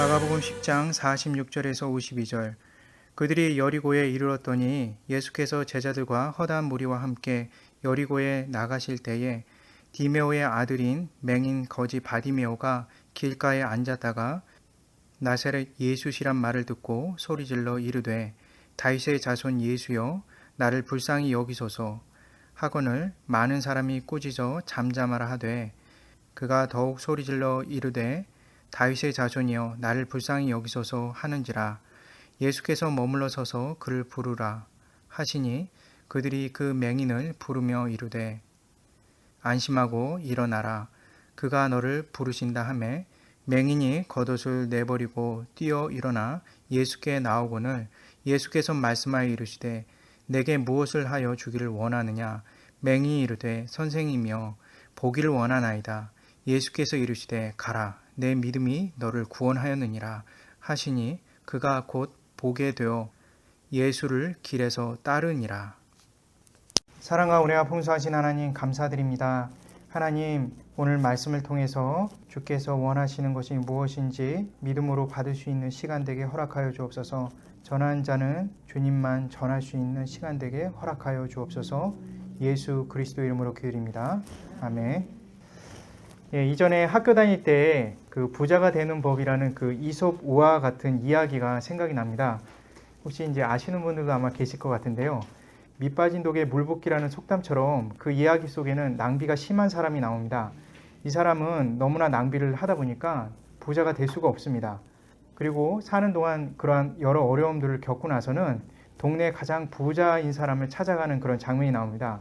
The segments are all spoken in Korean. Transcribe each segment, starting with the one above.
마가복음 10장 46절에서 52절. 그들이 여리고에 이르렀더니 예수께서 제자들과 허다한 무리와 함께 여리고에 나가실 때에 디메오의 아들인 맹인 거지 바디메오가 길가에 앉았다가 나사렛 예수시란 말을 듣고 소리질러 이르되 다윗의 자손 예수여 나를 불쌍히 여기소서 하거늘 많은 사람이 꾸짖어 잠잠하라 하되 그가 더욱 소리질러 이르되 다윗의 자손이여 나를 불쌍히 여기소서 하는지라. 예수께서 머물러 서서 그를 부르라 하시니 그들이 그 맹인을 부르며 이르되 안심하고 일어나라 그가 너를 부르신다 하매 맹인이 겉옷을 내버리고 뛰어 일어나 예수께 나오거늘 예수께서 말씀하여 이르시되 내게 무엇을 하여 주기를 원하느냐. 맹인이 이르되 선생이며 보기를 원하나이다. 예수께서 이르시되 가라 내 믿음이 너를 구원하였느니라 하시니 그가 곧 보게 되어 예수를 길에서 따르니라. 사랑과 은혜가 풍성하신 하나님 감사드립니다. 하나님 오늘 말씀을 통해서 주께서 원하시는 것이 무엇인지 믿음으로 받을 수 있는 시간 되게 허락하여 주옵소서. 전한 자는 주님만 전할 수 있는 시간 되게 허락하여 주옵소서. 예수 그리스도 이름으로 기도드립니다. 아멘. 이전에 학교 다닐 때 그 부자가 되는 법이라는 그 이솝 우화 같은 이야기가 생각이 납니다. 혹시 이제 아시는 분들도 아마 계실 것 같은데요. 밑 빠진 독에 물 붓기라는 속담처럼 그 이야기 속에는 낭비가 심한 사람이 나옵니다. 이 사람은 너무나 낭비를 하다 보니까 부자가 될 수가 없습니다. 그리고 사는 동안 그러한 여러 어려움들을 겪고 나서는 동네 가장 부자인 사람을 찾아가는 그런 장면이 나옵니다.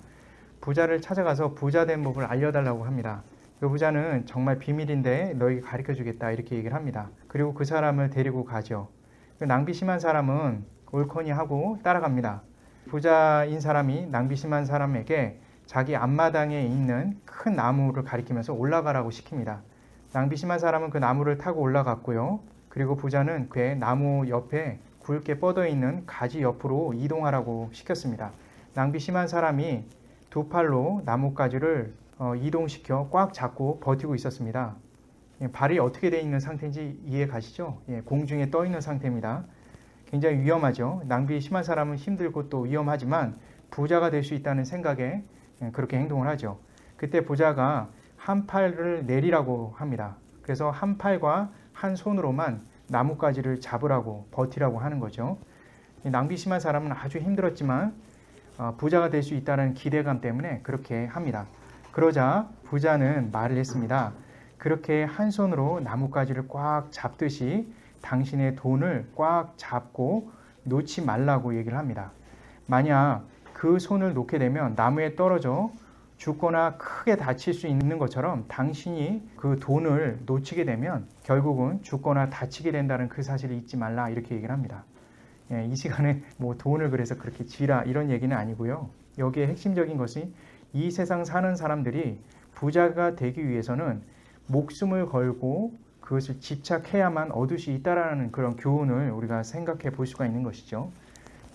부자를 찾아가서 부자 된 법을 알려달라고 합니다. 그 부자는 정말 비밀인데 너에게 가르쳐주겠다 이렇게 얘기를 합니다. 그리고 그 사람을 데리고 가죠. 그 낭비 심한 사람은 옳거니 하고 따라갑니다. 부자인 사람이 낭비 심한 사람에게 자기 앞마당에 있는 큰 나무를 가리키면서 올라가라고 시킵니다. 낭비 심한 사람은 그 나무를 타고 올라갔고요. 그리고 부자는 그 나무 옆에 굵게 뻗어 있는 가지 옆으로 이동하라고 시켰습니다. 낭비 심한 사람이 두 팔로 나뭇가지를 이동시켜 꽉 잡고 버티고 있었습니다. 발이 어떻게 되어 있는 상태인지 이해 가시죠? 공중에 떠 있는 상태입니다. 굉장히 위험하죠. 낭비 심한 사람은 힘들고 또 위험하지만 부자가 될 수 있다는 생각에 그렇게 행동을 하죠. 그때 부자가 한 팔을 내리라고 합니다. 그래서 한 팔과 한 손으로만 나뭇가지를 잡으라고 버티라고 하는 거죠. 낭비 심한 사람은 아주 힘들었지만 부자가 될 수 있다는 기대감 때문에 그렇게 합니다. 그러자 부자는 말을 했습니다. 그렇게 한 손으로 나뭇가지를 꽉 잡듯이 당신의 돈을 꽉 잡고 놓지 말라고 얘기를 합니다. 만약 그 손을 놓게 되면 나무에 떨어져 죽거나 크게 다칠 수 있는 것처럼 당신이 그 돈을 놓치게 되면 결국은 죽거나 다치게 된다는 그 사실을 잊지 말라 이렇게 얘기를 합니다. 이 시간에 뭐 돈을 그래서 그렇게 쥐라 이런 얘기는 아니고요. 여기에 핵심적인 것이 이 세상 사는 사람들이 부자가 되기 위해서는 목숨을 걸고 그것을 집착해야만 얻을 수 있다라는 그런 교훈을 우리가 생각해 볼 수가 있는 것이죠.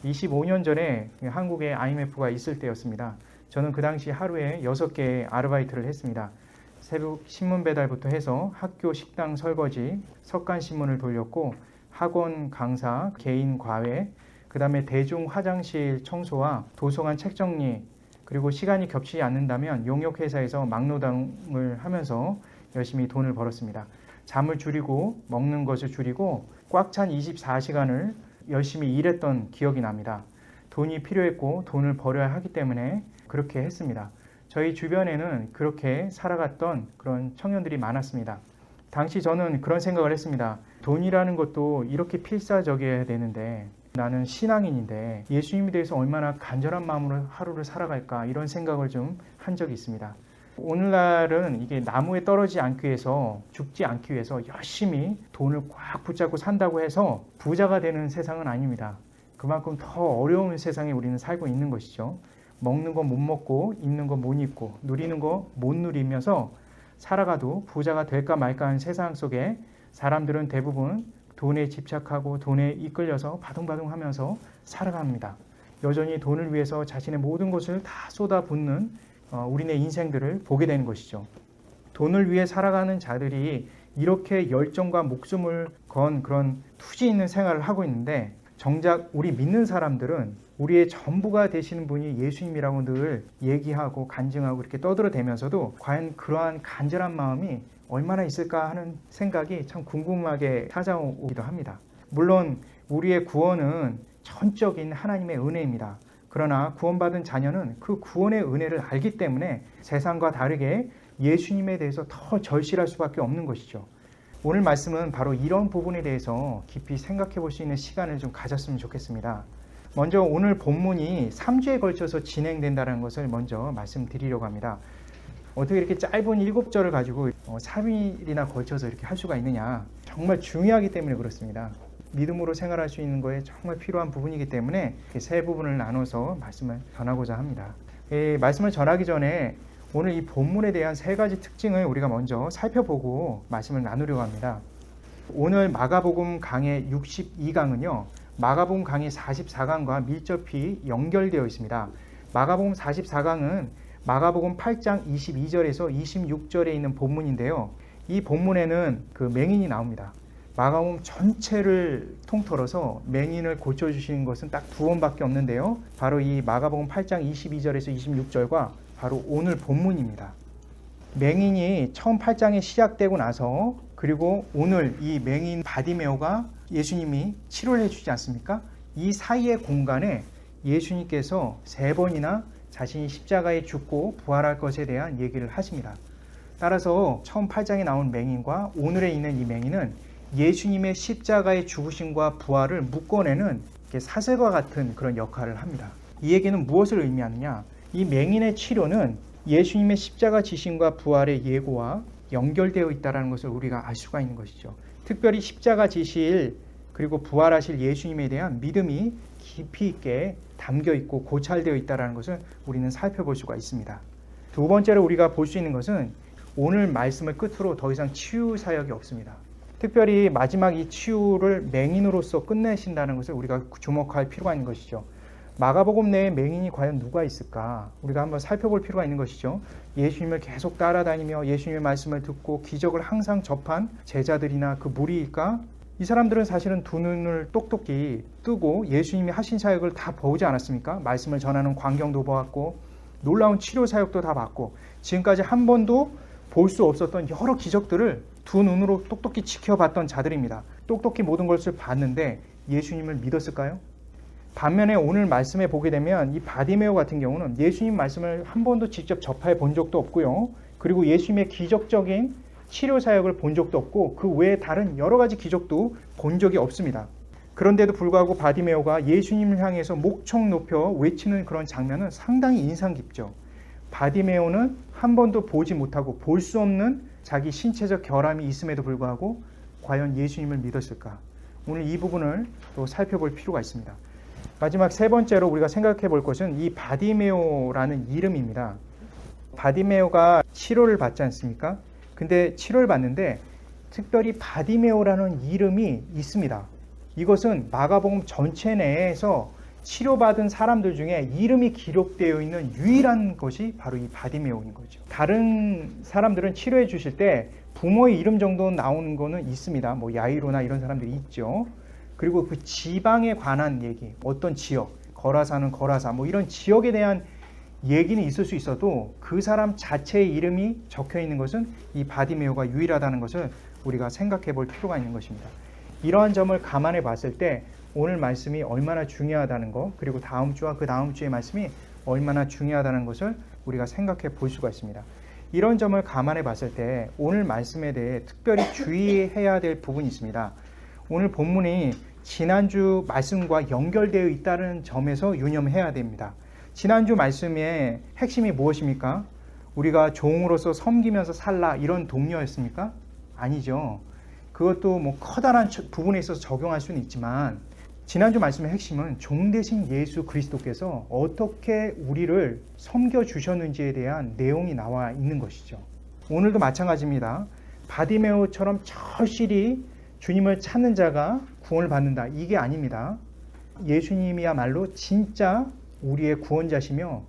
25년 전에 한국에 IMF가 있을 때였습니다. 저는 그 당시 하루에 6개의 아르바이트를 했습니다. 새벽 신문 배달부터 해서 학교 식당 설거지, 석간 신문을 돌렸고 학원 강사, 개인 과외, 그 다음에 대중 화장실 청소와 도서관 책 정리, 그리고 시간이 겹치지 않는다면 용역회사에서 막노동을 하면서 열심히 돈을 벌었습니다. 잠을 줄이고 먹는 것을 줄이고 꽉 찬 24시간을 열심히 일했던 기억이 납니다. 돈이 필요했고 돈을 벌어야 하기 때문에 그렇게 했습니다. 저희 주변에는 그렇게 살아갔던 그런 청년들이 많았습니다. 당시 저는 그런 생각을 했습니다. 돈이라는 것도 이렇게 필사적이어야 되는데 나는 신앙인인데 예수님에 대해서 얼마나 간절한 마음으로 하루를 살아갈까 이런 생각을 좀 한 적이 있습니다. 오늘날은 이게 나무에 떨어지지 않기 위해서 죽지 않기 위해서 열심히 돈을 꽉 붙잡고 산다고 해서 부자가 되는 세상은 아닙니다. 그만큼 더 어려운 세상에 우리는 살고 있는 것이죠. 먹는 거 못 먹고 입는 거 못 입고 누리는 거 못 누리면서 살아가도 부자가 될까 말까 하는 세상 속에 사람들은 대부분 돈에 집착하고 돈에 이끌려서 바둥바둥 하면서 살아갑니다. 여전히 돈을 위해서 자신의 모든 것을 다 쏟아붓는 우리네 인생들을 보게 되는 것이죠. 돈을 위해 살아가는 자들이 이렇게 열정과 목숨을 건 그런 투지 있는 생활을 하고 있는데 정작 우리 믿는 사람들은 우리의 전부가 되시는 분이 예수님이라고 늘 얘기하고 간증하고 이렇게 떠들어대면서도 과연 그러한 간절한 마음이 얼마나 있을까 하는 생각이 참 궁금하게 찾아오기도 합니다. 물론 우리의 구원은 전적인 하나님의 은혜입니다. 그러나 구원받은 자녀는 그 구원의 은혜를 알기 때문에 세상과 다르게 예수님에 대해서 더 절실할 수밖에 없는 것이죠. 오늘 말씀은 바로 이런 부분에 대해서 깊이 생각해 볼 수 있는 시간을 좀 가졌으면 좋겠습니다. 먼저 오늘 본문이 3주에 걸쳐서 진행된다는 것을 먼저 말씀드리려고 합니다. 어떻게 이렇게 짧은 7절을 가지고 3일이나 걸쳐서 이렇게 할 수가 있느냐. 정말 중요하기 때문에 그렇습니다. 믿음으로 생활할 수 있는 거에 정말 필요한 부분이기 때문에 세 부분을 나눠서 말씀을 전하고자 합니다. 말씀을 전하기 전에 오늘 이 본문에 대한 3가지 특징을 우리가 먼저 살펴보고 말씀을 나누려고 합니다. 오늘 마가복음 강의 62강은요. 마가복음 강의 44강과 밀접히 연결되어 있습니다. 마가복음 44강은 마가복음 8장 22절에서 26절에 있는 본문인데요. 이 본문에는 그 맹인이 나옵니다. 마가복음 전체를 통틀어서 맹인을 고쳐주시는 것은 딱 2번밖에 없는데요. 바로 이 마가복음 8장 22절에서 26절과 바로 오늘 본문입니다. 맹인이 처음 8장이 시작되고 나서 그리고 오늘 이 맹인 바디메오가 예수님이 치료를 해주지 않습니까? 이 사이의 공간에 예수님께서 3번이나 자신이 십자가에 죽고 부활할 것에 대한 얘기를 하십니다. 따라서 처음 8장에 나온 맹인과 오늘에 있는 이 맹인은 예수님의 십자가의 죽으심과 부활을 묶어내는 사슬과 같은 그런 역할을 합니다. 이 얘기는 무엇을 의미하느냐? 이 맹인의 치료는 예수님의 십자가 지심과 부활의 예고와 연결되어 있다는 것을 우리가 알 수가 있는 것이죠. 특별히 십자가 지실 그리고 부활하실 예수님에 대한 믿음이 깊이 있게 담겨 있고 고찰되어 있다는 것을 우리는 살펴볼 수가 있습니다. 2번째로 우리가 볼 수 있는 것은 오늘 말씀을 끝으로 더 이상 치유 사역이 없습니다. 특별히 마지막 이 치유를 맹인으로서 끝내신다는 것을 우리가 주목할 필요가 있는 것이죠. 마가복음 내에 맹인이 과연 누가 있을까? 우리가 한번 살펴볼 필요가 있는 것이죠. 예수님을 계속 따라다니며 예수님의 말씀을 듣고 기적을 항상 접한 제자들이나 그 무리일까? 이 사람들은 사실은 두 눈을 똑똑히 뜨고 예수님이 하신 사역을 다 보지 않았습니까? 말씀을 전하는 광경도 보았고 놀라운 치료 사역도 다 봤고 지금까지 한 번도 볼 수 없었던 여러 기적들을 두 눈으로 똑똑히 지켜봤던 자들입니다. 똑똑히 모든 것을 봤는데 예수님을 믿었을까요? 반면에 오늘 말씀에 보게 되면 이 바디메오 같은 경우는 예수님 말씀을 한 번도 직접 접해 본 적도 없고요. 그리고 예수님의 기적적인 치료 사역을 본 적도 없고 그 외에 다른 여러 가지 기적도 본 적이 없습니다. 그런데도 불구하고 바디메오가 예수님을 향해서 목청 높여 외치는 그런 장면은 상당히 인상 깊죠. 바디메오는 한 번도 보지 못하고 볼 수 없는 자기 신체적 결함이 있음에도 불구하고 과연 예수님을 믿었을까? 오늘 이 부분을 또 살펴볼 필요가 있습니다. 마지막 3번째로 우리가 생각해 볼 것은 이 바디메오라는 이름입니다. 바디메오가 치료를 받지 않습니까? 근데 치료를 받는데 특별히 바디메오라는 이름이 있습니다. 이것은 마가복음 전체 내에서 치료받은 사람들 중에 이름이 기록되어 있는 유일한 것이 바로 이 바디메오인 거죠. 다른 사람들은 치료해 주실 때 부모의 이름 정도 나오는 거는 있습니다. 뭐 야이로나 이런 사람들이 있죠. 그리고 그 지방에 관한 얘기, 어떤 지역, 거라사는 거라사, 뭐 이런 지역에 대한 얘기는 있을 수 있어도 그 사람 자체의 이름이 적혀 있는 것은 이 바디메오가 유일하다는 것을 우리가 생각해 볼 필요가 있는 것입니다. 이러한 점을 감안해 봤을 때 오늘 말씀이 얼마나 중요하다는 것, 그리고 다음 주와 그 다음 주의 말씀이 얼마나 중요하다는 것을 우리가 생각해 볼 수가 있습니다. 이런 점을 감안해 봤을 때 오늘 말씀에 대해 특별히 주의해야 될 부분이 있습니다. 오늘 본문이 지난주 말씀과 연결되어 있다는 점에서 유념해야 됩니다. 지난주 말씀의 핵심이 무엇입니까? 우리가 종으로서 섬기면서 살라 이런 동료였습니까? 아니죠. 그것도 뭐 커다란 부분에 있어서 적용할 수는 있지만 지난주 말씀의 핵심은 종 대신 예수 그리스도께서 어떻게 우리를 섬겨주셨는지에 대한 내용이 나와 있는 것이죠. 오늘도 마찬가지입니다. 바디메오처럼 절실히 주님을 찾는 자가 구원을 받는다. 이게 아닙니다. 예수님이야말로 진짜 우리의 구원자시며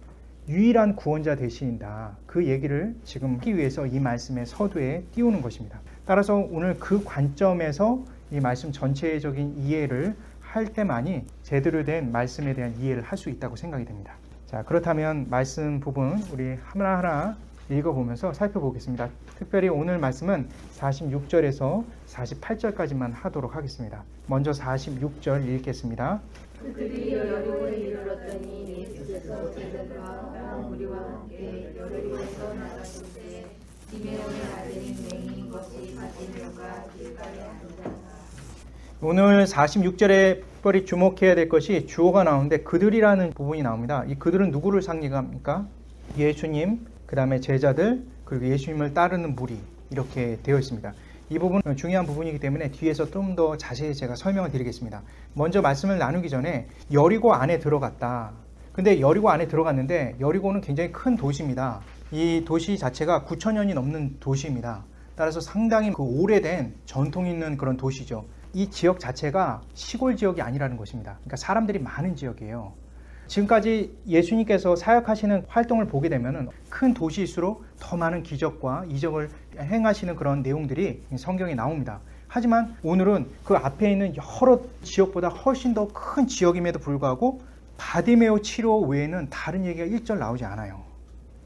유일한 구원자 되신다. 그 얘기를 지금 하기 위해서 이 말씀의 서두에 띄우는 것입니다. 따라서 오늘 그 관점에서 이 말씀 전체적인 이해를 할 때만이 제대로 된 말씀에 대한 이해를 할 수 있다고 생각이 됩니다. 자, 그렇다면 말씀 부분 우리 하나하나 읽어보면서 살펴보겠습니다. 특별히 오늘 말씀은 46절에서 48절까지만 하도록 하겠습니다. 먼저 46절 읽겠습니다. 그들이 여리고에 이르렀더니 예수께서 제자들과 무리와 함께 여리고에서 나가실 때 디메오의 아들인 맹인 것이 바디메오가 길가에 앉아서. 오늘 46절에 특별히 주목해야 될 것이 주어가 나오는데 그들이라는 부분이 나옵니다. 이 그들은 누구를 상징합니까? 예수님, 그 다음에 제자들, 그리고 예수님을 따르는 무리, 이렇게 되어 있습니다. 이 부분은 중요한 부분이기 때문에 뒤에서 좀 더 자세히 제가 설명을 드리겠습니다. 먼저 말씀을 나누기 전에 여리고 안에 들어갔다. 근데 여리고 안에 들어갔는데 여리고는 굉장히 큰 도시입니다. 이 도시 자체가 9,000년이 넘는 도시입니다. 따라서 상당히 그 오래된 전통 있는 그런 도시죠. 이 지역 자체가 시골 지역이 아니라는 것입니다. 그러니까 사람들이 많은 지역이에요. 지금까지 예수님께서 사역하시는 활동을 보게 되면 큰 도시일수록 더 많은 기적과 이적을 행하시는 그런 내용들이 성경에 나옵니다. 하지만 오늘은 그 앞에 있는 여러 지역보다 훨씬 더 큰 지역임에도 불구하고 바디메오 치료 외에는 다른 얘기가 1절 나오지 않아요.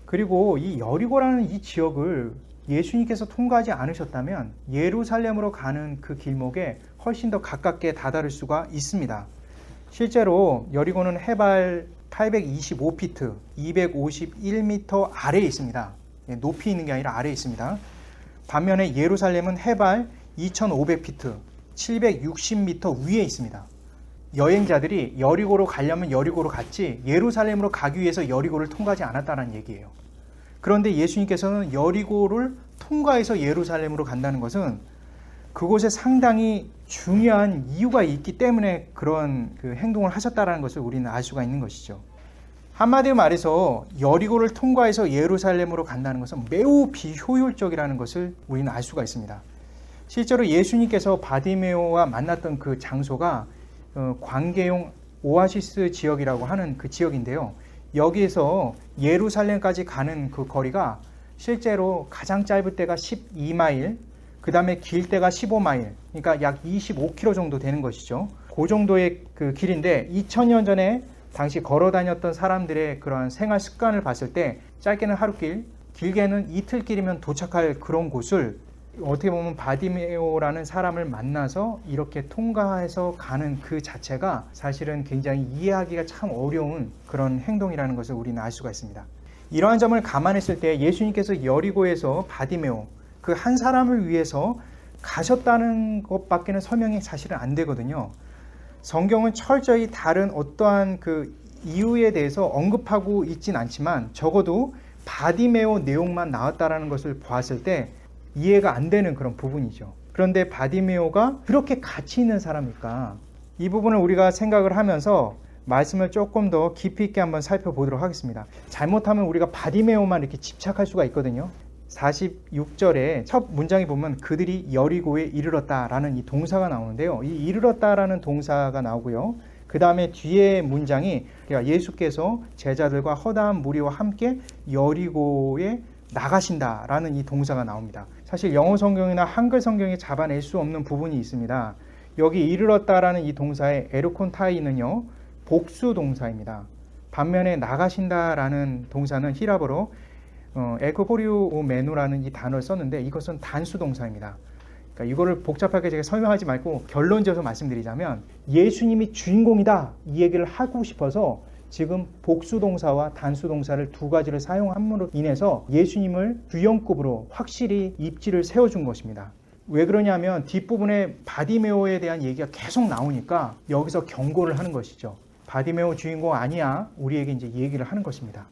그리고 이 여리고라는 이 지역을 예수님께서 통과하지 않으셨다면 예루살렘으로 가는 그 길목에 훨씬 더 가깝게 다다를 수가 있습니다. 실제로 여리고는 해발 825피트, 251m 아래에 있습니다. 높이 있는 게 아니라 아래에 있습니다. 반면에 예루살렘은 해발 2500피트, 760m 위에 있습니다. 여행자들이 여리고로 가려면 여리고로 갔지 예루살렘으로 가기 위해서 여리고를 통과하지 않았다는 얘기예요. 그런데 예수님께서는 여리고를 통과해서 예루살렘으로 간다는 것은 그곳에 상당히 중요한 이유가 있기 때문에 그런 그 행동을 하셨다는 것을 우리는 알 수가 있는 것이죠. 한마디로 말해서 여리고를 통과해서 예루살렘으로 간다는 것은 매우 비효율적이라는 것을 우리는 알 수가 있습니다. 실제로 예수님께서 바디메오와 만났던 그 장소가 광계용 오아시스 지역이라고 하는 그 지역인데요. 여기에서 예루살렘까지 가는 그 거리가 실제로 가장 짧을 때가 12마일, 그 다음에 길 때가 15마일, 그러니까 약 25km 정도 되는 것이죠. 그 정도의 그 길인데 2000년 전에 당시 걸어 다녔던 사람들의 그러한 생활 습관을 봤을 때 짧게는 하루길, 길게는 이틀길이면 도착할 그런 곳을 어떻게 보면 바디메오라는 사람을 만나서 이렇게 통과해서 가는 그 자체가 사실은 굉장히 이해하기가 참 어려운 그런 행동이라는 것을 우리는 알 수가 있습니다. 이러한 점을 감안했을 때 예수님께서 여리고에서 바디메오, 그 한 사람을 위해서 가셨다는 것밖에는 설명이 사실은 안 되거든요. 성경은 철저히 다른 어떠한 그 이유에 대해서 언급하고 있진 않지만 적어도 바디메오 내용만 나왔다라는 것을 보았을 때 이해가 안 되는 그런 부분이죠. 그런데 바디메오가 그렇게 가치 있는 사람일까? 이 부분을 우리가 생각을 하면서 말씀을 조금 더 깊이 있게 한번 살펴보도록 하겠습니다. 잘못하면 우리가 바디메오만 이렇게 집착할 수가 있거든요. 46절에 첫 문장에 보면 그들이 여리고에 이르렀다라는 이 동사가 나오는데요. 이 이르렀다라는 동사가 나오고요. 그 다음에 뒤에 문장이 예수께서 제자들과 허다한 무리와 함께 여리고에 나가신다라는 이 동사가 나옵니다. 사실 영어 성경이나 한글 성경에 잡아낼 수 없는 부분이 있습니다. 여기 이르렀다라는 이 동사의 에르콘타이는요, 복수 동사입니다. 반면에 나가신다라는 동사는 히라보로 에코포리오메누라는 이 단어를 썼는데 이것은 단수 동사입니다. 그러니까 이거를 복잡하게 제가 설명하지 말고 결론지어서 말씀드리자면 예수님이 주인공이다 이 얘기를 하고 싶어서 지금 복수 동사와 단수 동사를 두 가지를 사용함으로 인해서 예수님을 주연급으로 확실히 입지를 세워준 것입니다. 왜 그러냐면 뒷부분에 바디메오에 대한 얘기가 계속 나오니까 여기서 경고를 하는 것이죠. 바디메오 주인공 아니야, 우리에게 이제 얘기를 하는 것입니다.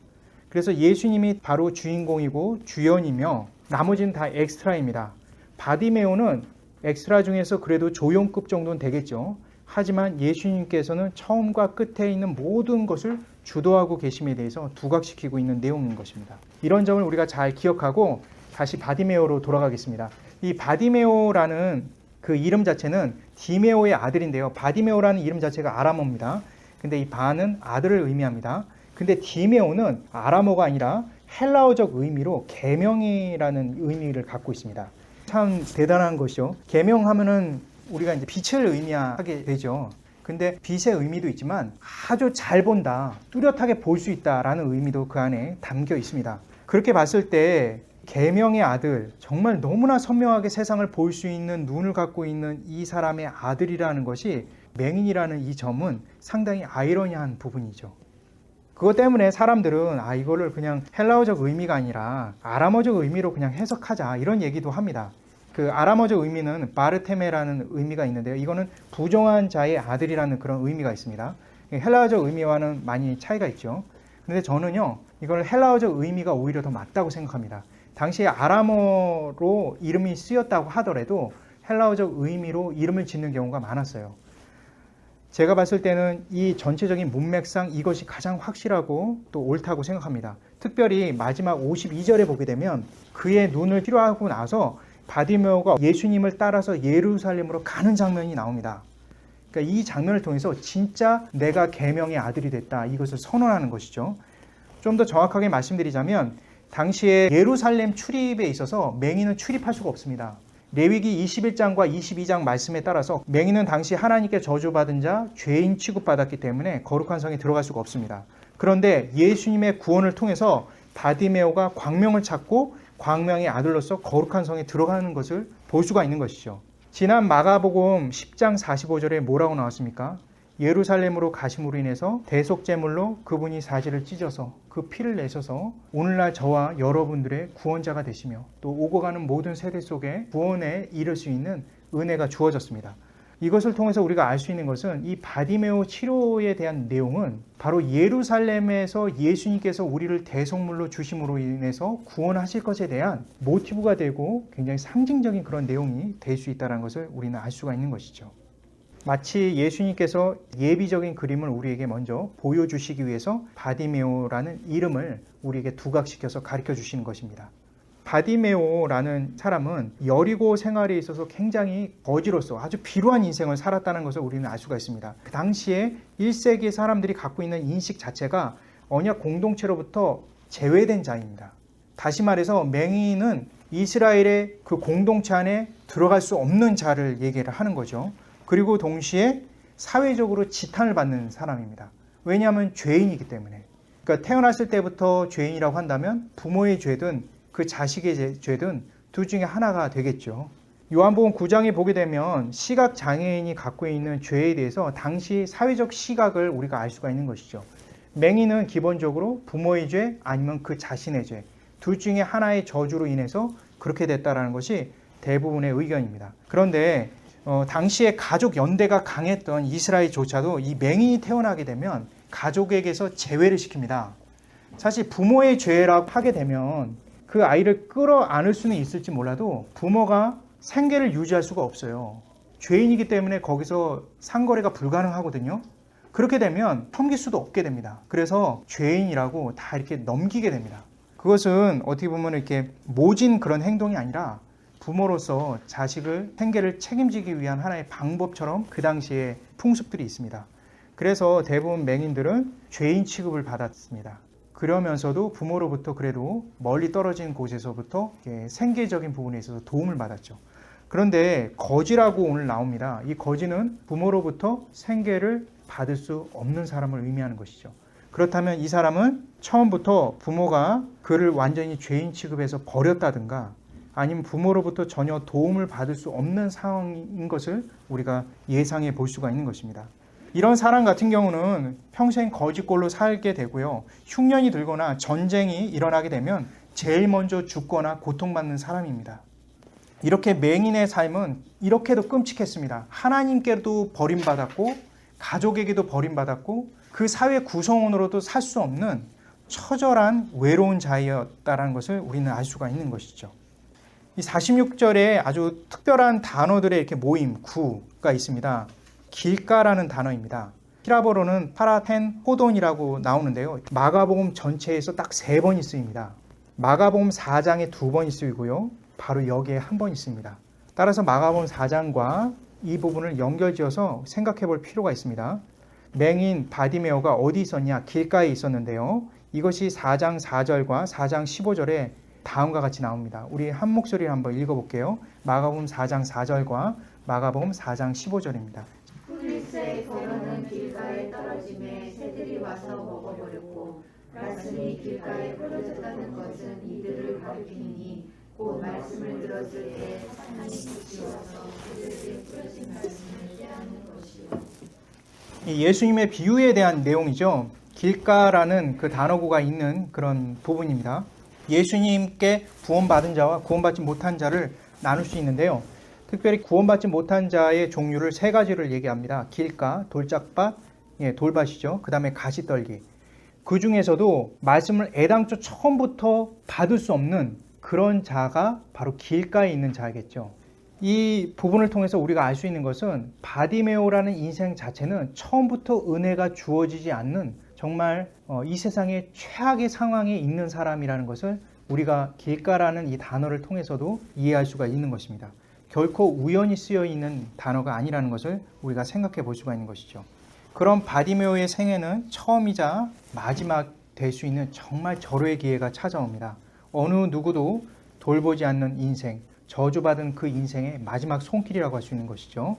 그래서 예수님이 바로 주인공이고 주연이며 나머지는 다 엑스트라입니다. 바디메오는 엑스트라 중에서 그래도 조연급 정도는 되겠죠. 하지만 예수님께서는 처음과 끝에 있는 모든 것을 주도하고 계심에 대해서 두각시키고 있는 내용인 것입니다. 이런 점을 우리가 잘 기억하고 다시 바디메오로 돌아가겠습니다. 이 바디메오라는 그 이름 자체는 디메오의 아들인데요. 바디메오라는 이름 자체가 아람어입니다. 근데 이 바는 아들을 의미합니다. 근데 디메오는 아람어가 아니라 헬라어적 의미로 계명이라는 의미를 갖고 있습니다. 참 대단한 것이요. 계명하면은 우리가 이제 빛을 의미하게 되죠. 근데 빛의 의미도 있지만 아주 잘 본다, 뚜렷하게 볼 수 있다라는 의미도 그 안에 담겨 있습니다. 그렇게 봤을 때 계명의 아들, 정말 너무나 선명하게 세상을 볼 수 있는 눈을 갖고 있는 이 사람의 아들이라는 것이 맹인이라는 이 점은 상당히 아이러니한 부분이죠. 그것 때문에 사람들은 이거를 그냥 헬라어적 의미가 아니라 아람어적 의미로 그냥 해석하자, 이런 얘기도 합니다. 그 아람어적 의미는 바르테메라는 의미가 있는데요. 이거는 부정한 자의 아들이라는 그런 의미가 있습니다. 헬라어적 의미와는 많이 차이가 있죠. 근데 저는요, 이걸 헬라어적 의미가 오히려 더 맞다고 생각합니다. 당시에 아람어로 이름이 쓰였다고 하더라도 헬라어적 의미로 이름을 짓는 경우가 많았어요. 제가 봤을 때는 이 전체적인 문맥상 이것이 가장 확실하고 또 옳다고 생각합니다. 특별히 마지막 52절에 보게 되면 그의 눈을 치료하고 나서 바디메오가 예수님을 따라서 예루살렘으로 가는 장면이 나옵니다. 그러니까 이 장면을 통해서 진짜 내가 계명의 아들이 됐다, 이것을 선언하는 것이죠. 좀 더 정확하게 말씀드리자면 당시에 예루살렘 출입에 있어서 맹인은 출입할 수가 없습니다. 레위기 21장과 22장 말씀에 따라서 맹인은 당시 하나님께 저주받은 자, 죄인 취급받았기 때문에 거룩한 성에 들어갈 수가 없습니다. 그런데 예수님의 구원을 통해서 바디메오가 광명을 찾고 광명의 아들로서 거룩한 성에 들어가는 것을 볼 수가 있는 것이죠. 지난 마가복음 10장 45절에 뭐라고 나왔습니까? 예루살렘으로 가심으로 인해서 대속제물로 그분이 사지를 찢어서 그 피를 내셔서 오늘날 저와 여러분들의 구원자가 되시며 또 오고 가는 모든 세대 속에 구원에 이를 수 있는 은혜가 주어졌습니다. 이것을 통해서 우리가 알 수 있는 것은 이 바디메오 치료에 대한 내용은 바로 예루살렘에서 예수님께서 우리를 대속물로 주심으로 인해서 구원하실 것에 대한 모티브가 되고 굉장히 상징적인 그런 내용이 될 수 있다는 것을 우리는 알 수가 있는 것이죠. 마치 예수님께서 예비적인 그림을 우리에게 먼저 보여주시기 위해서 바디메오라는 이름을 우리에게 두각시켜서 가르쳐 주시는 것입니다. 바디메오라는 사람은 여리고 생활에 있어서 굉장히 거지로서 아주 비루한 인생을 살았다는 것을 우리는 알 수가 있습니다. 그 당시에 1세기 사람들이 갖고 있는 인식 자체가 언약 공동체로부터 제외된 자입니다. 다시 말해서 맹인은 이스라엘의 그 공동체 안에 들어갈 수 없는 자를 얘기를 하는 거죠. 그리고 동시에 사회적으로 지탄을 받는 사람입니다. 왜냐하면 죄인이기 때문에. 그러니까 태어났을 때부터 죄인이라고 한다면 부모의 죄든 그 자식의 죄든 둘 중에 하나가 되겠죠. 요한복음 9장에 보게 되면 시각장애인이 갖고 있는 죄에 대해서 당시 사회적 시각을 우리가 알 수가 있는 것이죠. 맹인은 기본적으로 부모의 죄 아니면 그 자신의 죄, 둘 중에 하나의 저주로 인해서 그렇게 됐다는 것이 대부분의 의견입니다. 그런데 당시에 가족 연대가 강했던 이스라엘조차도 이 맹인이 태어나게 되면 가족에게서 제외를 시킵니다. 사실 부모의 죄라고 하게 되면 그 아이를 끌어안을 수는 있을지 몰라도 부모가 생계를 유지할 수가 없어요. 죄인이기 때문에 거기서 상거래가 불가능하거든요. 그렇게 되면 섬길 수도 없게 됩니다. 그래서 죄인이라고 다 이렇게 넘기게 됩니다. 그것은 어떻게 보면 이렇게 모진 그런 행동이 아니라 부모로서 자식을 생계를 책임지기 위한 하나의 방법처럼 그 당시에 풍습들이 있습니다. 그래서 대부분 맹인들은 죄인 취급을 받았습니다. 그러면서도 부모로부터 그래도 멀리 떨어진 곳에서부터 생계적인 부분에 있어서 도움을 받았죠. 그런데 거지라고 오늘 나옵니다. 이 거지는 부모로부터 생계를 받을 수 없는 사람을 의미하는 것이죠. 그렇다면 이 사람은 처음부터 부모가 그를 완전히 죄인 취급해서 버렸다든가 아니면 부모로부터 전혀 도움을 받을 수 없는 상황인 것을 우리가 예상해 볼 수가 있는 것입니다. 이런 사람 같은 경우는 평생 거지꼴로 살게 되고요. 흉년이 들거나 전쟁이 일어나게 되면 제일 먼저 죽거나 고통받는 사람입니다. 이렇게 맹인의 삶은 이렇게도 끔찍했습니다. 하나님께도 버림받았고 가족에게도 버림받았고 그 사회 구성원으로도 살 수 없는 처절한 외로운 자였다는 것을 우리는 알 수가 있는 것이죠. 이 46절에 아주 특별한 단어들의 이렇게 모임, 구가 있습니다. 길가라는 단어입니다. 히라보로는 파라텐 호돈이라고 나오는데요. 마가복음 전체에서 딱 3번이 쓰입니다. 마가복음 4장에 2번이 쓰이고요. 바로 여기에 1번 있습니다. 따라서 마가복음 4장과 이 부분을 연결지어서 생각해 볼 필요가 있습니다. 맹인 바디메오가 어디 있었냐? 길가에 있었는데요. 이것이 4장 4절과 4장 15절에 다음과 같이 나옵니다. 우리 한 목소리를 한번 읽어볼게요. 마가복음 4장 4절과 마가복음 4장 15절입니다. 풀리스의 거로는 길가에 떨어짐에 새들이 와서 먹어버렸고 말씀이 길가에 뿌려졌다는 것은 이들을 가리키니 곧 말씀을 들었을 때 사탄이 붙이어서 그들에게 뿌려진 말씀을 꾀하는 것이요. 이 예수님의 비유에 대한 내용이죠. 길가라는 그 단어구가 있는 그런 부분입니다. 예수님께 구원받은 자와 구원받지 못한 자를 나눌 수 있는데요. 특별히 구원받지 못한 자의 종류를 세 가지를 얘기합니다. 길가, 돌짝밭, 돌밭이죠. 그 다음에 가시떨기. 그 중에서도 말씀을 애당초 처음부터 받을 수 없는 그런 자가 바로 길가에 있는 자겠죠. 이 부분을 통해서 우리가 알 수 있는 것은 바디메오라는 인생 자체는 처음부터 은혜가 주어지지 않는 정말 이 세상의 최악의 상황에 있는 사람이라는 것을 우리가 길가라는 이 단어를 통해서도 이해할 수가 있는 것입니다. 결코 우연히 쓰여 있는 단어가 아니라는 것을 우리가 생각해 볼 수가 있는 것이죠. 그런 바디메오의 생애는 처음이자 마지막 될 수 있는 정말 절호의 기회가 찾아옵니다. 어느 누구도 돌보지 않는 인생, 저주받은 그 인생의 마지막 손길이라고 할 수 있는 것이죠.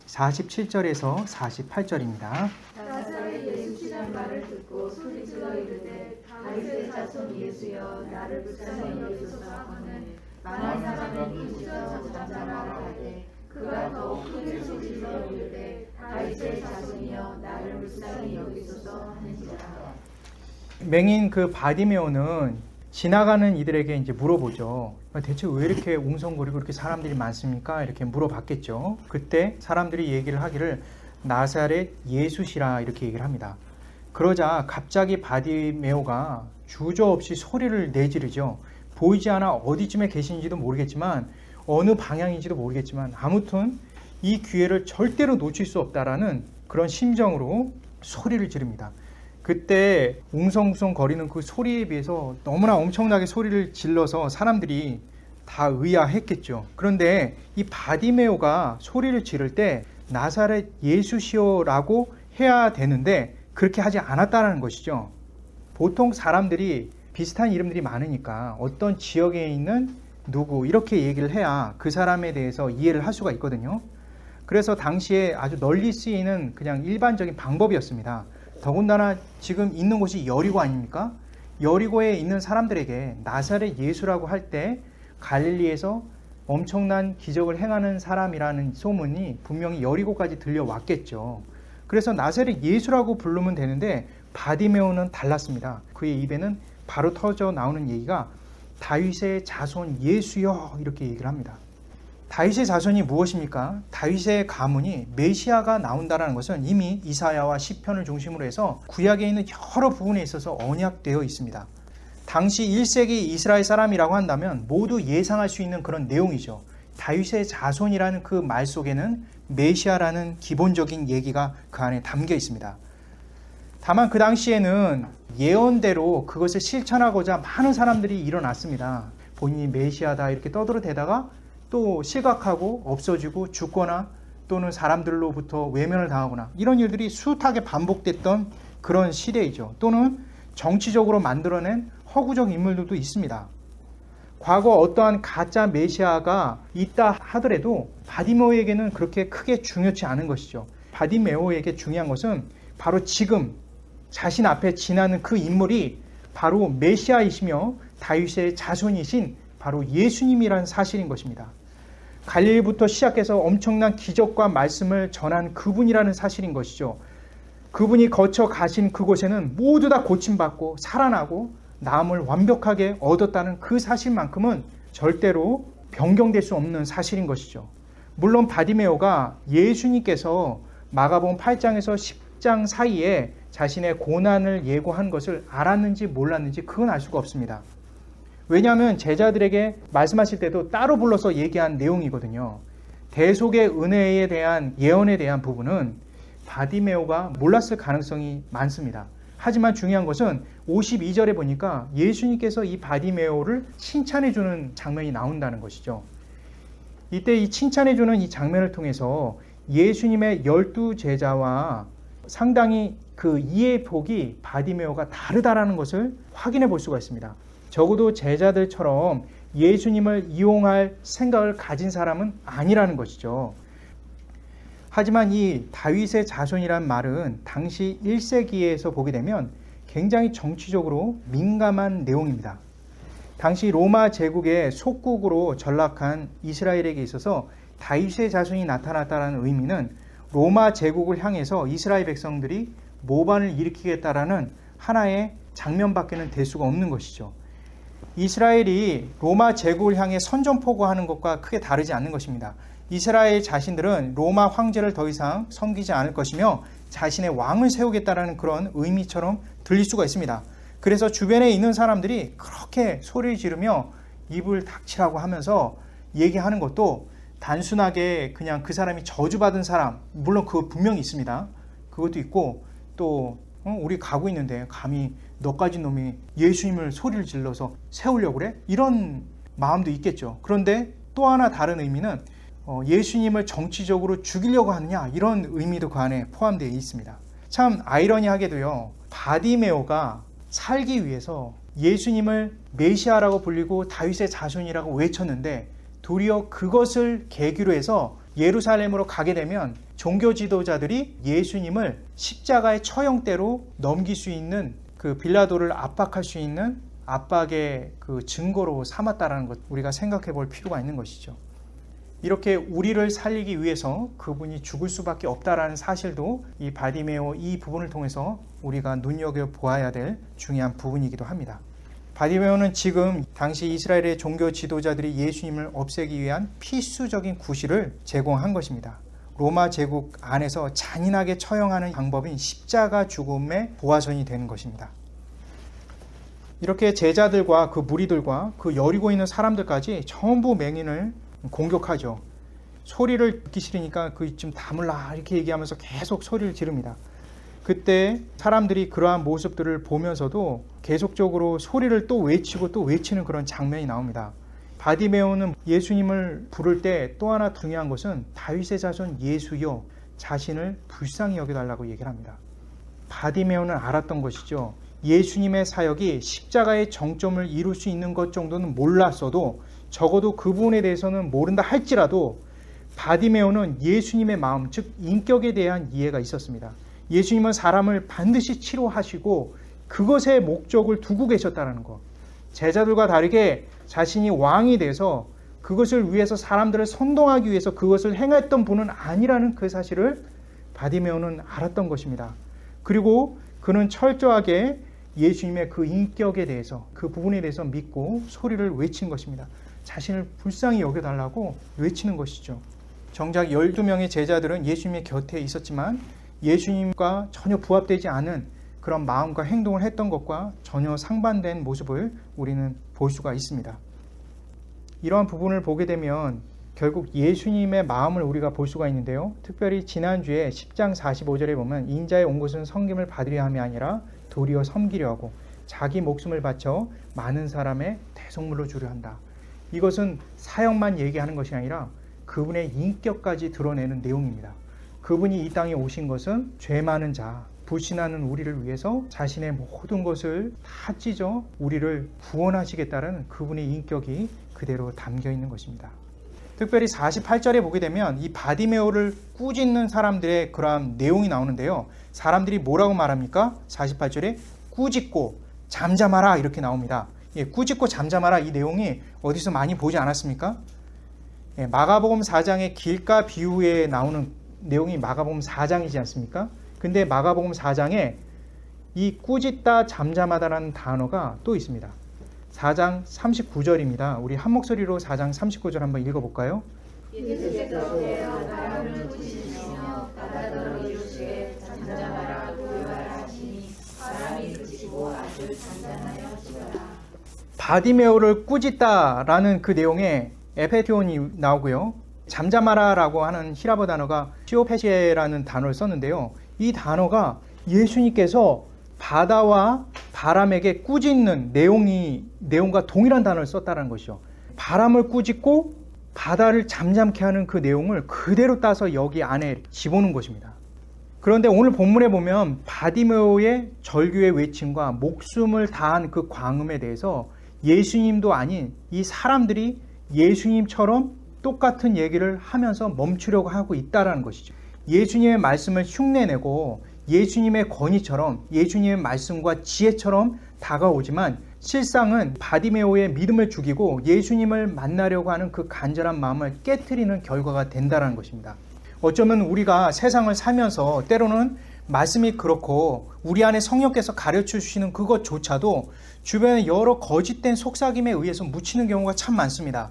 47절에서 48절입니다. 나사렛 예수시는 말을 듣고 소리질러 이르되 다윗의 자손 예수여 나를 불쌍히 여기소서 하거늘 많은 사람이 부르짖어 잠잠하라 하되 그가 더욱 크게 소리질러 이르되 다윗의 자손이여 나를 불쌍히 여기소서 하는지라. 맹인 그 바디메오는 지나가는 이들에게 이제 물어보죠. 대체 왜 이렇게 웅성거리고 이렇게 사람들이 많습니까? 이렇게 물어봤겠죠. 그때 사람들이 얘기를 하기를 나사렛 예수시라 이렇게 얘기를 합니다. 그러자 갑자기 바디메오가 주저없이 소리를 내지르죠. 보이지 않아 어디쯤에 계신지도 모르겠지만 어느 방향인지도 모르겠지만 아무튼 이 기회를 절대로 놓칠 수 없다라는 그런 심정으로 소리를 지릅니다. 그때 웅성웅성 거리는 그 소리에 비해서 너무나 엄청나게 소리를 질러서 사람들이 다 의아했겠죠. 그런데 이 바디메오가 소리를 지를 때 나사렛 예수시오라고 해야 되는데 그렇게 하지 않았다는 것이죠. 보통 사람들이 비슷한 이름들이 많으니까 어떤 지역에 있는 누구 이렇게 얘기를 해야 그 사람에 대해서 이해를 할 수가 있거든요. 그래서 당시에 아주 널리 쓰이는 그냥 일반적인 방법이었습니다. 더군다나 지금 있는 곳이 여리고 아닙니까? 여리고에 있는 사람들에게 나사렛 예수라고 할 때 갈릴리에서 엄청난 기적을 행하는 사람이라는 소문이 분명히 여리고까지 들려왔겠죠. 그래서 나사렛 예수라고 부르면 되는데 바디메오는 달랐습니다. 그의 입에는 바로 터져 나오는 얘기가 다윗의 자손 예수여 이렇게 얘기를 합니다. 다윗의 자손이 무엇입니까? 다윗의 가문이 메시아가 나온다는 것은 이미 이사야와 시편을 중심으로 해서 구약에 있는 여러 부분에 있어서 언약되어 있습니다. 당시 1세기 이스라엘 사람이라고 한다면 모두 예상할 수 있는 그런 내용이죠. 다윗의 자손이라는 그 말 속에는 메시아라는 기본적인 얘기가 그 안에 담겨 있습니다. 다만 그 당시에는 예언대로 그것을 실천하고자 많은 사람들이 일어났습니다. 본인이 메시아다 이렇게 떠들어대다가 또 실각하고 없어지고 죽거나 또는 사람들로부터 외면을 당하거나 이런 일들이 숱하게 반복됐던 그런 시대이죠. 또는 정치적으로 만들어낸 허구적 인물들도 있습니다. 과거 어떠한 가짜 메시아가 있다 하더라도 바디메오에게는 그렇게 크게 중요치 않은 것이죠. 바디메오에게 중요한 것은 바로 지금 자신 앞에 지나는 그 인물이 바로 메시아이시며 다윗의 자손이신 바로 예수님이라는 사실인 것입니다. 갈릴리부터 시작해서 엄청난 기적과 말씀을 전한 그분이라는 사실인 것이죠. 그분이 거쳐 가신 그곳에는 모두 다 고침받고 살아나고 나음을 완벽하게 얻었다는 그 사실만큼은 절대로 변경될 수 없는 사실인 것이죠. 물론 바디메오가 예수님께서 마가복음 8장에서 10장 사이에 자신의 고난을 예고한 것을 알았는지 몰랐는지 그건 알 수가 없습니다. 왜냐하면 제자들에게 말씀하실 때도 따로 불러서 얘기한 내용이거든요. 대속의 은혜에 대한 예언에 대한 부분은 바디메오가 몰랐을 가능성이 많습니다. 하지만 중요한 것은 52절에 보니까 예수님께서 이 바디메오를 칭찬해주는 장면이 나온다는 것이죠. 이때 이 칭찬해주는 이 장면을 통해서 예수님의 12제자와 상당히 그 이해의 폭이 바디메오가 다르다라는 것을 확인해 볼 수가 있습니다. 적어도 제자들처럼 예수님을 이용할 생각을 가진 사람은 아니라는 것이죠. 하지만 이 다윗의 자손이란 말은 당시 1세기에서 보게 되면 굉장히 정치적으로 민감한 내용입니다. 당시 로마 제국의 속국으로 전락한 이스라엘에게 있어서 다윗의 자손이 나타났다는 의미는 로마 제국을 향해서 이스라엘 백성들이 모반을 일으키겠다라는 하나의 장면밖에는 될 수가 없는 것이죠. 이스라엘이 로마 제국을 향해 선전포고하는 것과 크게 다르지 않는 것입니다. 이스라엘 자신들은 로마 황제를 더 이상 섬기지 않을 것이며 자신의 왕을 세우겠다라는 그런 의미처럼 들릴 수가 있습니다. 그래서 주변에 있는 사람들이 그렇게 소리를 지르며 입을 닥치라고 하면서 얘기하는 것도 단순하게 그냥 그 사람이 저주받은 사람, 물론 그거 분명히 있습니다. 그것도 있고 또 우리 가고 있는데 감히 너까지 놈이 예수님을 소리를 질러서 세우려고 그래? 이런 마음도 있겠죠. 그런데 또 하나 다른 의미는 예수님을 정치적으로 죽이려고 하느냐, 이런 의미도 그 안에 포함되어 있습니다. 참 아이러니하게도요, 바디메오가 살기 위해서 예수님을 메시아라고 불리고 다윗의 자손이라고 외쳤는데 도리어 그것을 계기로 해서 예루살렘으로 가게 되면 종교 지도자들이 예수님을 십자가의 처형대로 넘길 수 있는 그 빌라도를 압박할 수 있는 압박의 그 증거로 삼았다라는 것, 우리가 생각해 볼 필요가 있는 것이죠. 이렇게 우리를 살리기 위해서 그분이 죽을 수밖에 없다라는 사실도 이 바디메오 이 부분을 통해서 우리가 눈여겨보아야 될 중요한 부분이기도 합니다. 바디메오는 지금 당시 이스라엘의 종교 지도자들이 예수님을 없애기 위한 필수적인 구실을 제공한 것입니다. 로마 제국 안에서 잔인하게 처형하는 방법인 십자가 죽음의 보화선이 되는 것입니다. 이렇게 제자들과 그 무리들과 그 여리고 있는 사람들까지 전부 맹인을 공격하죠. 소리를 듣기 싫으니까 그 좀 다물라 이렇게 얘기하면서 계속 소리를 지릅니다. 그때 사람들이 그러한 모습들을 보면서도 계속적으로 소리를 또 외치고 또 외치는 그런 장면이 나옵니다. 바디메오는 예수님을 부를 때 또 하나 중요한 것은 다윗의 자손 예수여 자신을 불쌍히 여겨달라고 얘기를 합니다. 바디메오는 알았던 것이죠. 예수님의 사역이 십자가의 정점을 이룰 수 있는 것 정도는 몰랐어도 적어도 그 부분에 대해서는 모른다 할지라도 바디메오는 예수님의 마음, 즉 인격에 대한 이해가 있었습니다. 예수님은 사람을 반드시 치료하시고 그것에 목적을 두고 계셨다는 것. 제자들과 다르게 자신이 왕이 돼서 그것을 위해서 사람들을 선동하기 위해서 그것을 행했던 분은 아니라는 그 사실을 바디메오는 알았던 것입니다. 그리고 그는 철저하게 예수님의 그 인격에 대해서, 그 부분에 대해서 믿고 소리를 외친 것입니다. 자신을 불쌍히 여겨달라고 외치는 것이죠. 정작 12명의 제자들은 예수님의 곁에 있었지만 예수님과 전혀 부합되지 않은 그런 마음과 행동을 했던 것과 전혀 상반된 모습을 우리는 볼 수가 있습니다. 이러한 부분을 보게 되면 결국 예수님의 마음을 우리가 볼 수가 있는데요. 특별히 지난주에 10장 45절에 보면 인자에 온 것은 섬김을 받으려 함이 아니라 도리어 섬기려 하고 자기 목숨을 바쳐 많은 사람의 대속물로 주려 한다. 이것은 사역만 얘기하는 것이 아니라 그분의 인격까지 드러내는 내용입니다. 그분이 이 땅에 오신 것은 죄 많은 자, 불신하는 우리를 위해서 자신의 모든 것을 다 찢어 우리를 구원하시겠다는 그분의 인격이 그대로 담겨 있는 것입니다. 특별히 48절에 보게 되면 이 바디메오를 꾸짖는 사람들의 그러한 내용이 나오는데요. 사람들이 뭐라고 말합니까? 48절에 꾸짖고 잠잠하라 이렇게 나옵니다. 꾸짖고 잠잠하라 이 내용이 어디서 많이 보지 않았습니까? 마가복음 4장의 길가 비유에 나오는 내용이 마가복음 4장이지 않습니까? 근데 마가복음 4장에 이 꾸짖다 잠잠하다라는 단어가 또 있습니다. 4장 39절입니다. 우리 한 목소리로 4장 39절 한번 읽어볼까요? 예수께서 바람을 꾸짖으시며 바다더러 이르시되 잠잠하라 고요하라 하시니 바람이 그치고 아주 잔잔하여 지어라. 바디메오를 꾸짖다라는 그 내용에 에페티온이 나오고요. 잠잠하라라고 하는 히라보 단어가 시오페시에라는 단어를 썼는데요. 이 단어가 예수님께서 바다와 바람에게 꾸짖는 내용과 동일한 단어를 썼다는 것이죠. 바람을 꾸짖고 바다를 잠잠케 하는 그 내용을 그대로 따서 여기 안에 집어넣은 것입니다. 그런데 오늘 본문에 보면 바디메오의 절규의 외침과 목숨을 다한 그 광음에 대해서 예수님도 아닌 이 사람들이 예수님처럼 똑같은 얘기를 하면서 멈추려고 하고 있다는 것이죠. 예수님의 말씀을 흉내내고 예수님의 권위처럼 예수님의 말씀과 지혜처럼 다가오지만 실상은 바디메오의 믿음을 죽이고 예수님을 만나려고 하는 그 간절한 마음을 깨트리는 결과가 된다는 것입니다. 어쩌면 우리가 세상을 살면서 때로는 말씀이 그렇고 우리 안에 성령께서 가르쳐 주시는 그것조차도 주변에 여러 거짓된 속삭임에 의해서 묻히는 경우가 참 많습니다.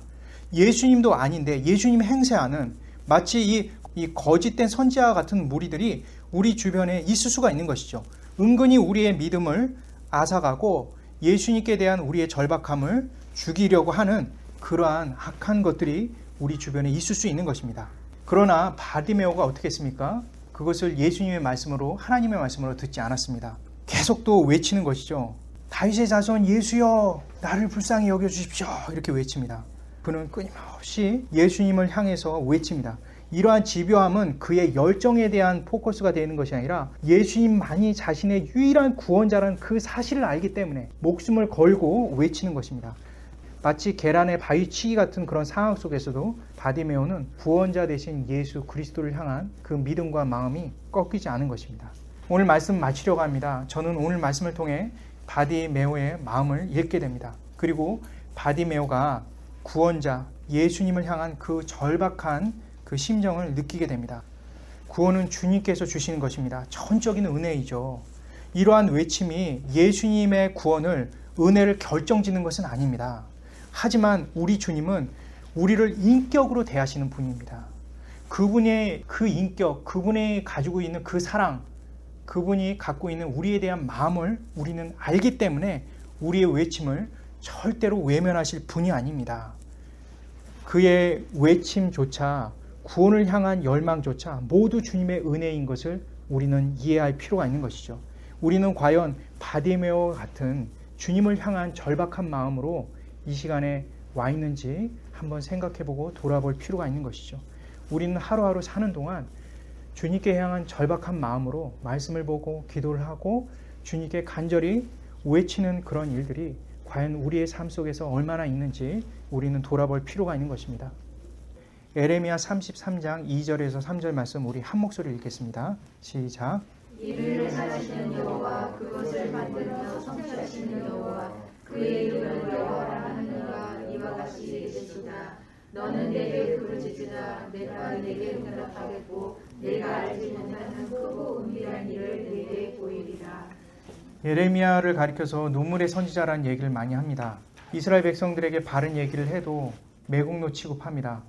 예수님도 아닌데 예수님 행세하는 마치 이 거짓된 선지자와 같은 무리들이 우리 주변에 있을 수가 있는 것이죠. 은근히 우리의 믿음을 앗아가고 예수님께 대한 우리의 절박함을 죽이려고 하는 그러한 악한 것들이 우리 주변에 있을 수 있는 것입니다. 그러나 바디메오가 어떻게 했습니까? 그것을 예수님의 말씀으로, 하나님의 말씀으로 듣지 않았습니다. 계속 또 외치는 것이죠. 다윗의 자손 예수여 나를 불쌍히 여겨주십시오, 이렇게 외칩니다. 그는 끊임없이 예수님을 향해서 외칩니다. 이러한 집요함은 그의 열정에 대한 포커스가 되는 것이 아니라 예수님만이 자신의 유일한 구원자라는 그 사실을 알기 때문에 목숨을 걸고 외치는 것입니다. 마치 계란의 바위치기 같은 그런 상황 속에서도 바디메오는 구원자 되신 예수 그리스도를 향한 그 믿음과 마음이 꺾이지 않은 것입니다. 오늘 말씀 마치려고 합니다. 저는 오늘 말씀을 통해 바디메오의 마음을 읽게 됩니다. 그리고 바디메오가 구원자 예수님을 향한 그 절박한 그 심정을 느끼게 됩니다. 구원은 주님께서 주시는 것입니다. 전적인 은혜이죠. 이러한 외침이 예수님의 구원을, 은혜를 결정짓는 것은 아닙니다. 하지만 우리 주님은 우리를 인격으로 대하시는 분입니다. 그분의 그 인격, 그분이 가지고 있는 그 사랑, 그분이 갖고 있는 우리에 대한 마음을 우리는 알기 때문에 우리의 외침을 절대로 외면하실 분이 아닙니다. 그의 외침조차, 구원을 향한 열망조차 모두 주님의 은혜인 것을 우리는 이해할 필요가 있는 것이죠. 우리는 과연 바디메오 같은 주님을 향한 절박한 마음으로 이 시간에 와 있는지 한번 생각해보고 돌아볼 필요가 있는 것이죠. 우리는 하루하루 사는 동안 주님께 향한 절박한 마음으로 말씀을 보고 기도를 하고 주님께 간절히 외치는 그런 일들이 과연 우리의 삶 속에서 얼마나 있는지 우리는 돌아볼 필요가 있는 것입니다. 에레미야 33장 2절에서 3절 말씀 우리 한 목소리 읽겠습니다. 시작. 이를 하시는 여호와 그것을 만들며 성취하시는 여호와 그의 이름을 여호와라 하느니가 이와 같이 이르시다. 너는 내게 부르짖으라. 내가 내게 응답하겠고 내가 알지 못하는 크고 은밀한 일을 내게 보이리라. 예레미야를 가리켜서 눈물의 선지자라는 얘기를 많이 합니다. 이스라엘 백성들에게 바른 얘기를 해도 매국노 취급합니다.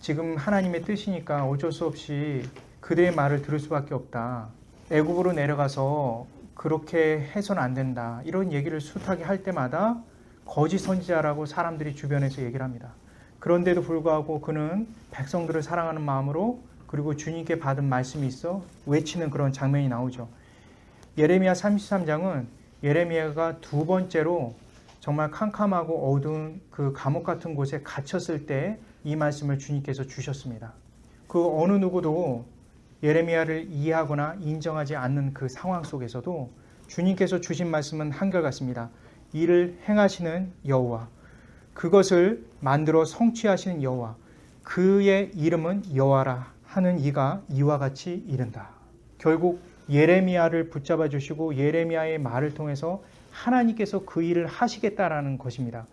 지금 하나님의 뜻이니까 어쩔 수 없이 그들의 말을 들을 수밖에 없다. 애굽으로 내려가서 그렇게 해서는 안 된다. 이런 얘기를 숱하게 할 때마다 거짓 선지자라고 사람들이 주변에서 얘기를 합니다. 그런데도 불구하고 그는 백성들을 사랑하는 마음으로 그리고 주님께 받은 말씀이 있어 외치는 그런 장면이 나오죠. 예레미야 33장은 예레미야가 두 번째로 정말 캄캄하고 어두운 그 감옥 같은 곳에 갇혔을 때 이 말씀을 주님께서 주셨습니다. 그 어느 누구도 예레미야를 이해하거나 인정하지 않는 그 상황 속에서도 주님께서 주신 말씀은 한결같습니다. 이를 행하시는 여호와, 그것을 만들어 성취하시는 여호와, 그의 이름은 여호와라 하는 이가 이와 같이 이른다. 결국 예레미야를 붙잡아 주시고 예레미야의 말을 통해서 하나님께서 그 일을 하시겠다라는 것입니다.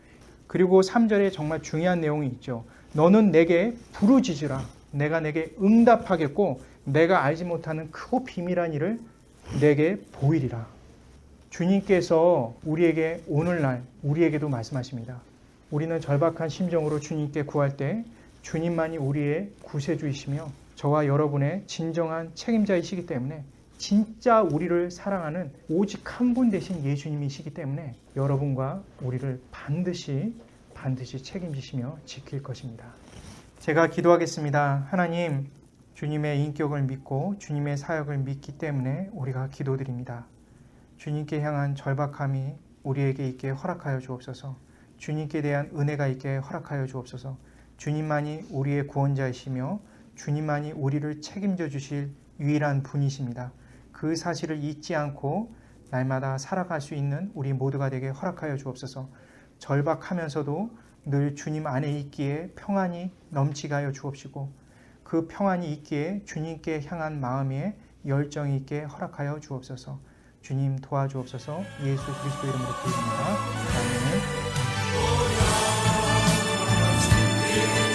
그리고 3절에 정말 중요한 내용이 있죠. 너는 내게 부르짖으라. 내가 내게 응답하겠고 내가 알지 못하는 크고 비밀한 일을 내게 보이리라. 주님께서 우리에게 오늘날 우리에게도 말씀하십니다. 우리는 절박한 심정으로 주님께 구할 때 주님만이 우리의 구세주이시며 저와 여러분의 진정한 책임자이시기 때문에 진짜 우리를 사랑하는 오직 한 분 되신 예수님이시기 때문에 여러분과 우리를 반드시 책임지시며 지킬 것입니다. 제가 기도하겠습니다. 하나님, 주님의 인격을 믿고 주님의 사역을 믿기 때문에 우리가 기도드립니다. 주님께 향한 절박함이 우리에게 있게 허락하여 주옵소서. 주님께 대한 은혜가 있게 허락하여 주옵소서. 주님만이 우리의 구원자이시며 주님만이 우리를 책임져 주실 유일한 분이십니다. 그 사실을 잊지 않고 날마다 살아갈 수 있는 우리 모두가 되게 허락하여 주옵소서. 절박하면서도 늘 주님 안에 있기에 평안이 넘치게 하여 주옵시고 그 평안이 있기에 주님께 향한 마음에 열정이 있게 허락하여 주옵소서. 주님 도와주옵소서. 예수 그리스도 이름으로 기도합니다. 아멘.